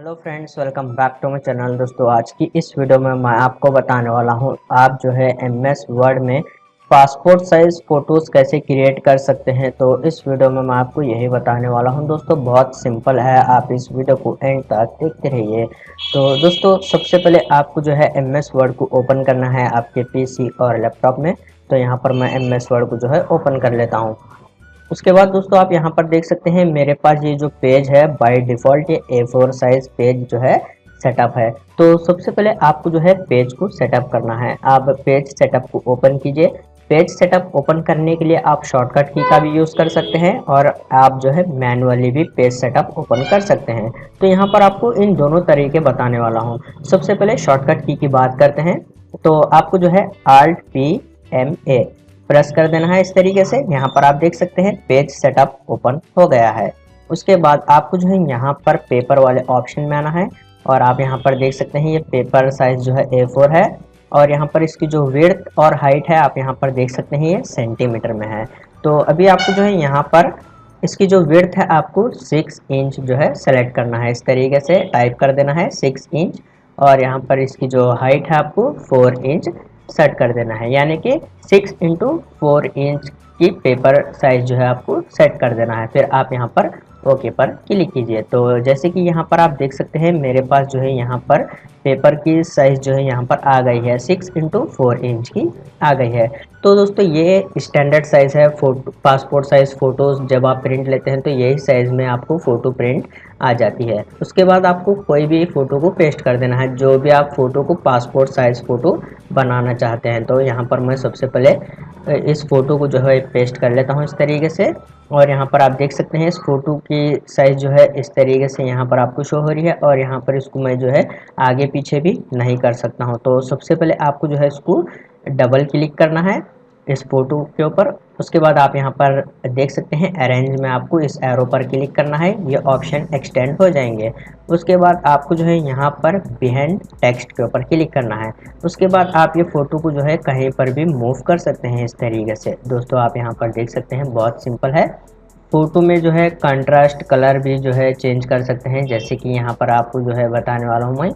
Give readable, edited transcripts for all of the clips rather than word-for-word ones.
Hello friends, welcome back to my channel. दोस्तों, आज की इस वीडियो में मैं आपको बताने वाला हूं आप जो है एमएस वर्ड में पासपोर्ट साइज फोटोज़ कैसे क्रिएट कर सकते हैं। तो इस वीडियो में मैं आपको यही बताने वाला हूं। दोस्तों, बहुत सिंपल है, आप इस वीडियो को एंड तक देखते रहिए। तो दोस्तों, सबसे पहले आपको जो है एमएस वर्ड को ओपन करना है आपके पीसी और लैपटॉप में। तो यहाँ पर मैं एमएस वर्ड को जो है ओपन कर लेता हूँ। उसके बाद दोस्तों, आप यहाँ पर देख सकते हैं मेरे पास ये जो पेज है बाय डिफ़ॉल्ट ये A4 साइज पेज जो है सेटअप है। तो सबसे पहले आपको जो है पेज को सेटअप करना है। आप पेज सेटअप को ओपन कीजिए। पेज सेटअप ओपन करने के लिए आप शॉर्टकट की का भी यूज़ कर सकते हैं और आप जो है मैनुअली भी पेज सेटअप ओपन कर सकते हैं। तो यहाँ पर आपको इन दोनों तरीके बताने वाला हूँ। सबसे पहले शॉर्टकट की बात करते हैं। तो आपको जो है Alt+P+A प्रेस कर देना है इस तरीके से। यहाँ पर आप देख सकते हैं पेज सेटअप ओपन हो गया है। उसके बाद आपको जो है यहाँ पर पेपर वाले ऑप्शन में आना है और आप यहाँ पर देख सकते हैं ये पेपर साइज जो है A4 है और यहाँ पर इसकी जो विड्थ और हाइट है आप यहाँ पर देख सकते हैं ये सेंटीमीटर में है। तो अभी आपको जो है यहाँ पर इसकी जो विड्थ है आपको 6 इंच जो है सेलेक्ट करना है। इस तरीके से टाइप कर देना है 6 इंच और यहाँ पर इसकी जो हाइट है आपको 4 इंच सेट कर देना है, यानी कि 6x4 इंच की पेपर साइज जो है आपको सेट कर देना है। फिर आप यहाँ पर ओके पर क्लिक कीजिए। तो जैसे कि यहाँ पर आप देख सकते हैं मेरे पास जो है यहाँ पर पेपर की साइज जो है यहाँ पर आ गई है 6x4 इंच की आ गई है। तो दोस्तों, ये स्टैंडर्ड साइज़ है फोटो पासपोर्ट साइज़ फ़ोटोज़ जब आप प्रिंट लेते हैं तो यही साइज़ में आपको फ़ोटो प्रिंट आ जाती है। उसके बाद आपको कोई भी फ़ोटो को पेस्ट कर देना है, जो भी आप फ़ोटो को पासपोर्ट साइज़ फ़ोटो बनाना चाहते हैं। तो यहाँ पर मैं सबसे पहले इस फ़ोटो को जो है पेस्ट कर लेता हूँ इस तरीके से। और यहाँ पर आप देख सकते हैं इस फ़ोटो की साइज़ जो है इस तरीके से यहाँ पर आपको शो हो रही है और यहाँ पर इसको मैं जो है आगे पीछे भी नहीं कर सकता हूँ। तो सबसे पहले आपको जो है इसको डबल क्लिक करना है इस फोटो के ऊपर। उसके बाद आप यहाँ पर देख सकते हैं अरेंज में आपको इस एरो पर क्लिक करना है, ये ऑप्शन एक्सटेंड हो जाएंगे। उसके बाद आपको जो है यहाँ पर बिहाइंड टेक्स्ट के ऊपर क्लिक करना है। उसके बाद आप ये फ़ोटो को जो है कहीं पर भी मूव कर सकते हैं इस तरीके से। दोस्तों, आप यहाँ पर देख सकते हैं बहुत सिंपल है। फ़ोटो में जो है कंट्रास्ट कलर भी जो है चेंज कर सकते हैं, जैसे कि यहाँ पर आपको जो है बताने वाला हूँ मैं।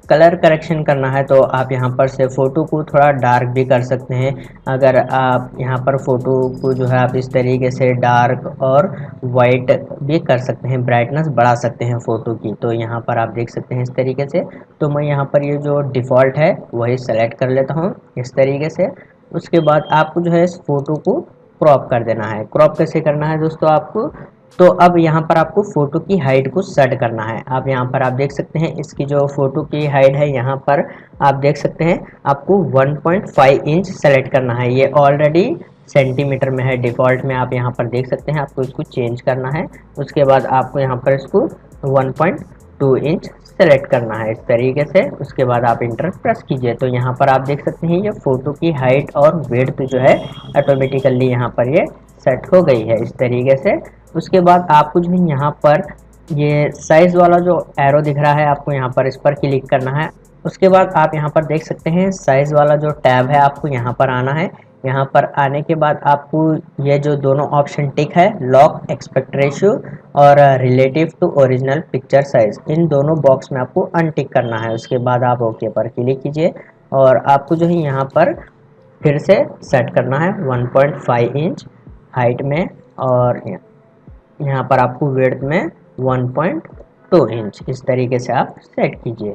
कलर करेक्शन करना है तो आप यहाँ पर से फ़ोटो को थोड़ा डार्क भी कर सकते हैं। अगर आप यहाँ पर फ़ोटो को जो है आप इस तरीके से डार्क और वाइट भी कर सकते हैं, ब्राइटनेस बढ़ा सकते हैं फ़ोटो की। तो यहाँ पर आप देख सकते हैं इस तरीके से। तो मैं यहाँ पर ये जो डिफ़ॉल्ट है वही सेलेक्ट कर लेता हूँ इस तरीके से। उसके बाद आपको जो है इस फ़ोटो को क्रॉप कर देना है। क्रॉप कैसे करना है दोस्तों आपको, तो अब यहाँ पर आपको फ़ोटो की हाइट को सेट करना है। आप यहाँ पर आप देख सकते हैं इसकी जो फ़ोटो की हाइट है यहाँ पर आप देख सकते हैं आपको 1.5 इंच सेलेक्ट करना है। ये ऑलरेडी सेंटीमीटर में है डिफ़ॉल्ट में, आप यहाँ पर देख सकते हैं। आपको इसको चेंज करना है। उसके बाद आपको यहाँ पर इसको 1.2 इंच सेलेक्ट करना है इस तरीके से। उसके बाद आप इंटर प्रेस कीजिए। तो यहाँ पर आप देख सकते हैं ये फ़ोटो की हाइट और विड्थ जो है ऑटोमेटिकली यहाँ पर ये सेट हो गई है इस तरीके से। उसके बाद आपको जो है यहाँ पर ये साइज़ वाला जो एरो दिख रहा है आपको यहाँ पर इस पर क्लिक करना है। उसके बाद आप यहाँ पर देख सकते हैं साइज़ वाला जो टैब है आपको यहाँ पर आना है। यहाँ पर आने के बाद आपको ये जो दोनों ऑप्शन टिक है लॉक एक्सपेक्ट रेशियो और relative to original picture size, इन दोनों बॉक्स में आपको अनटिक करना है। उसके बाद आप ओके पर क्लिक कीजिए और आपको जो है यहाँ पर फिर से सेट करना है 1.5 इंच हाइट में और यहाँ पर आपको विड्थ में 1.2 इंच इस तरीके से आप सेट कीजिए।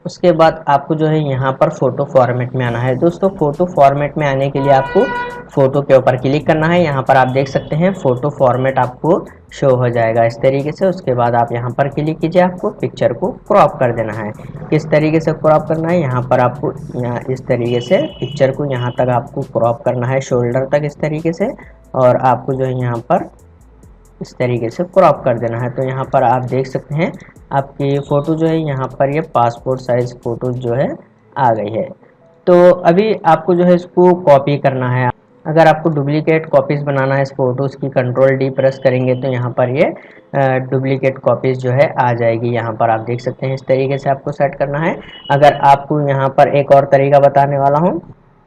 उसके बाद आपको जो है यहाँ पर फ़ोटो फॉर्मेट में आना है। दोस्तों, फ़ोटो फॉर्मेट में आने के लिए आपको फ़ोटो के ऊपर क्लिक करना है। यहाँ पर आप देख सकते हैं फ़ोटो फॉर्मेट आपको शो हो जाएगा इस तरीके से। उसके बाद आप यहाँ पर क्लिक कीजिए, आपको पिक्चर को क्रॉप कर देना है। किस तरीके से क्रॉप करना है, यहाँ पर आपको यहाँ इस तरीके से पिक्चर को यहाँ तक आपको क्रॉप करना है, शोल्डर तक इस तरीके से। और आपको जो है यहाँ पर इस तरीके से क्रॉप कर देना है। तो यहाँ पर आप देख सकते हैं आपकी फ़ोटो जो है यहाँ पर ये पासपोर्ट साइज़ फ़ोटो जो है आ गई है। तो अभी आपको जो है इसको कॉपी करना है। अगर आपको डुप्लीकेट कॉपीज़ बनाना है इस फ़ोटोज़ की, कंट्रोल D प्रेस करेंगे तो यहाँ पर ये डुप्लीकेट कॉपीज़ जो है आ जाएगी। यहाँ पर आप देख सकते हैं इस तरीके से आपको सेट करना है। अगर आपको यहाँ पर एक और तरीका बताने वाला हूँ,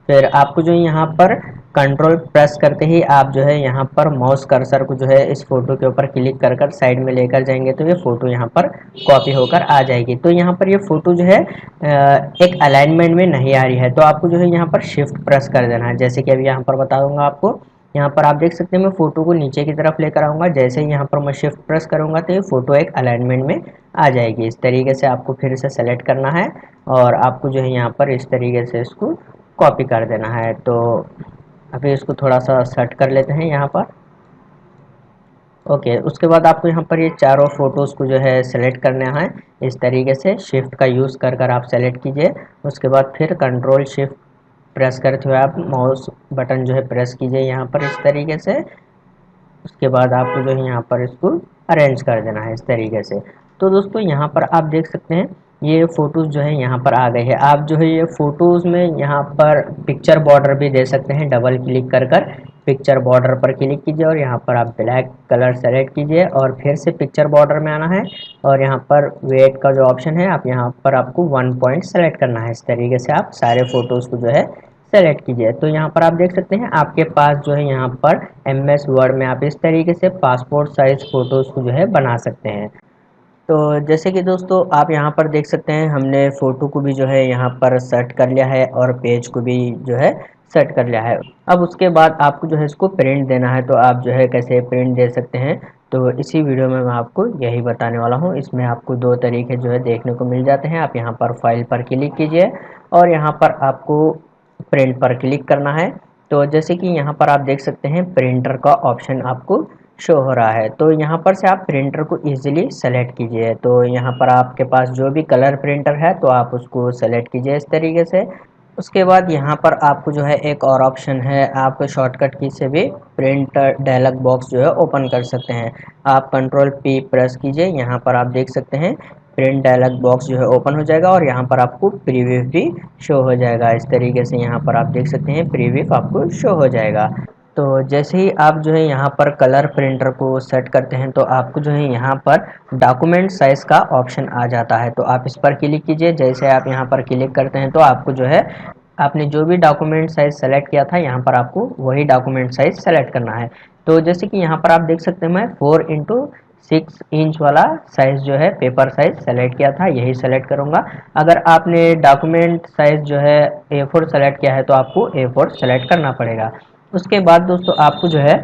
फिर आपको जो यहाँ पर कंट्रोल प्रेस करते ही आप जो है यहाँ पर माउस कर्सर को जो है इस फोटो के ऊपर क्लिक कर कर साइड में लेकर जाएंगे तो ये फोटो यहाँ पर कॉपी होकर आ जाएगी। तो यहाँ पर ये फोटो जो है एक अलाइनमेंट में नहीं आ रही है, तो आपको जो है यहाँ पर शिफ्ट प्रेस कर देना है। जैसे कि अभी यहाँ पर बता दूंगा आपको, यहाँ पर आप देख सकते हैं मैं फोटो को नीचे की तरफ लेकर आऊँगा। जैसे ही यहाँ पर मैं शिफ्ट प्रेस करूँगा तो ये फोटो एक अलाइनमेंट में आ जाएगी। इस तरीके से आपको फिर से सेलेक्ट करना है और आपको जो है यहाँ पर इस तरीके से इसको कॉपी कर देना है। तो अभी इसको थोड़ा सा सेट कर लेते हैं यहाँ पर। ओके, उसके बाद आपको यहाँ पर ये चारों फोटोज़ को जो है सेलेक्ट करना है। इस तरीके से शिफ्ट का यूज़ कर कर आप सेलेक्ट कीजिए। उसके बाद फिर कंट्रोल शिफ्ट प्रेस करते हुए आप माउस बटन जो है प्रेस कीजिए यहाँ पर इस तरीके से। उसके बाद आपको जो है यहाँ पर इसको अरेंज कर देना है इस तरीके से। तो दोस्तों यहाँ पर आप देख सकते हैं ये फ़ोटोज़ जो है यहाँ पर आ गए हैं। आप जो है ये फ़ोटोज़ में यहाँ पर पिक्चर बॉर्डर भी दे सकते हैं। डबल क्लिक कर कर पिक्चर बॉर्डर पर क्लिक कीजिए और यहाँ पर आप ब्लैक कलर सेलेक्ट कीजिए और फिर से पिक्चर बॉर्डर में आना है और यहाँ पर वेट का जो ऑप्शन है आप यहाँ पर आपको 1 पॉइंट सेलेक्ट करना है। इस तरीके से आप सारे फ़ोटोज़ को जो है सेलेक्ट कीजिए। तो यहाँ पर आप देख सकते हैं आपके पास जो है यहाँ पर MS वर्ड में आप इस तरीके से पासपोर्ट साइज़ फ़ोटोज़ को जो है बना सकते हैं। तो जैसे कि दोस्तों आप यहाँ पर देख सकते हैं हमने फ़ोटो को भी जो है यहाँ पर सेट कर लिया है और पेज को भी जो है सेट कर लिया है। अब उसके बाद आपको जो है इसको प्रिंट देना है, तो आप जो है कैसे प्रिंट दे सकते हैं तो इसी वीडियो में मैं आपको यही बताने वाला हूँ। इसमें आपको 2 तरीके जो है देखने को मिल जाते हैं। आप यहाँ पर फाइल पर क्लिक कीजिए और यहाँ पर आपको प्रिंट पर क्लिक करना है। तो जैसे कि यहाँ पर आप देख सकते हैं प्रिंटर का ऑप्शन आपको शो हो रहा है। तो यहाँ पर से आप प्रिंटर को इजीली सेलेक्ट कीजिए। तो यहाँ पर आपके पास जो भी कलर प्रिंटर है तो आप उसको सेलेक्ट कीजिए इस तरीके से। उसके बाद यहाँ पर आपको जो है एक और ऑप्शन है, आप शॉर्टकट की से भी प्रिंट डायलॉग बॉक्स जो है ओपन कर सकते हैं। आप कंट्रोल P प्रेस कीजिए, यहाँ पर आप देख सकते हैं प्रिंट डायलॉग बॉक्स जो है ओपन हो जाएगा और यहाँ पर आपको प्रीव्यू भी शो हो जाएगा। इस तरीके से यहाँ पर आप देख सकते हैं प्रीव्यू आपको शो हो जाएगा। तो जैसे ही आप जो है यहाँ पर कलर प्रिंटर को सेट करते हैं तो आपको जो है यहाँ पर डॉक्यूमेंट साइज़ का ऑप्शन आ जाता है। तो आप इस पर क्लिक कीजिए। जैसे आप यहाँ पर क्लिक करते हैं तो आपको जो है आपने जो भी डॉक्यूमेंट साइज़ सेलेक्ट किया था यहाँ पर आपको वही डॉक्यूमेंट साइज़ सेलेक्ट करना है। तो जैसे कि यहाँ पर आप देख सकते हैं मैं 4x6 इंच वाला साइज़ जो है पेपर साइज़ सेलेक्ट किया था, यही सेलेक्ट करूँगा। अगर आपने डॉक्यूमेंट साइज़ जो है A4 सेलेक्ट किया है तो आपको A4 सेलेक्ट करना पड़ेगा। उसके बाद दोस्तों आपको जो है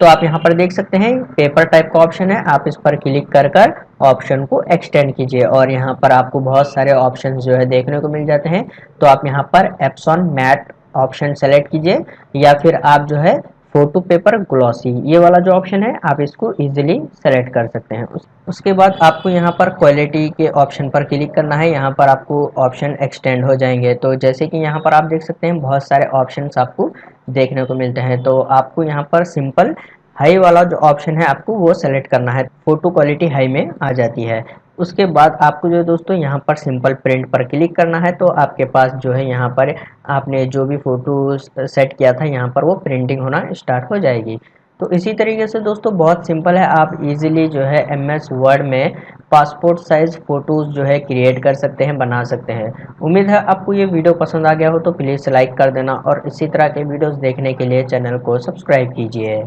तो आप यहाँ पर देख सकते हैं पेपर टाइप का ऑप्शन है, आप इस पर क्लिक कर कर ऑप्शन को एक्सटेंड कीजिए और यहाँ पर आपको बहुत सारे ऑप्शन जो है देखने को मिल जाते हैं। तो आप यहाँ पर एप्सॉन मैट ऑप्शन सेलेक्ट कीजिए या फिर आप जो है फोटो पेपर ग्लॉसी ये वाला जो ऑप्शन है आप इसको इजीली सेलेक्ट कर सकते हैं। उसके बाद आपको यहाँ पर क्वालिटी के ऑप्शन पर क्लिक करना है, यहाँ पर आपको ऑप्शन एक्सटेंड हो जाएंगे। तो जैसे कि यहाँ पर आप देख सकते हैं बहुत सारे ऑप्शंस आपको देखने को मिलते हैं। तो आपको यहाँ पर सिंपल हाई वाला जो ऑप्शन है आपको वो सेलेक्ट करना है, फोटो क्वालिटी हाई में आ जाती है। उसके बाद आपको जो दोस्तों यहाँ पर सिंपल प्रिंट पर क्लिक करना है तो आपके पास जो है यहाँ पर आपने जो भी फ़ोटो सेट किया था यहाँ पर वो प्रिंटिंग होना स्टार्ट हो जाएगी। तो इसी तरीके से दोस्तों बहुत सिंपल है, आप इजीली जो है MS वर्ड में पासपोर्ट साइज़ फ़ोटोज़ जो है क्रिएट कर सकते हैं, बना सकते हैं। उम्मीद है आपको ये वीडियो पसंद आ गया हो तो प्लीज़ लाइक कर देना और इसी तरह के वीडियोज़ देखने के लिए चैनल को सब्सक्राइब कीजिए।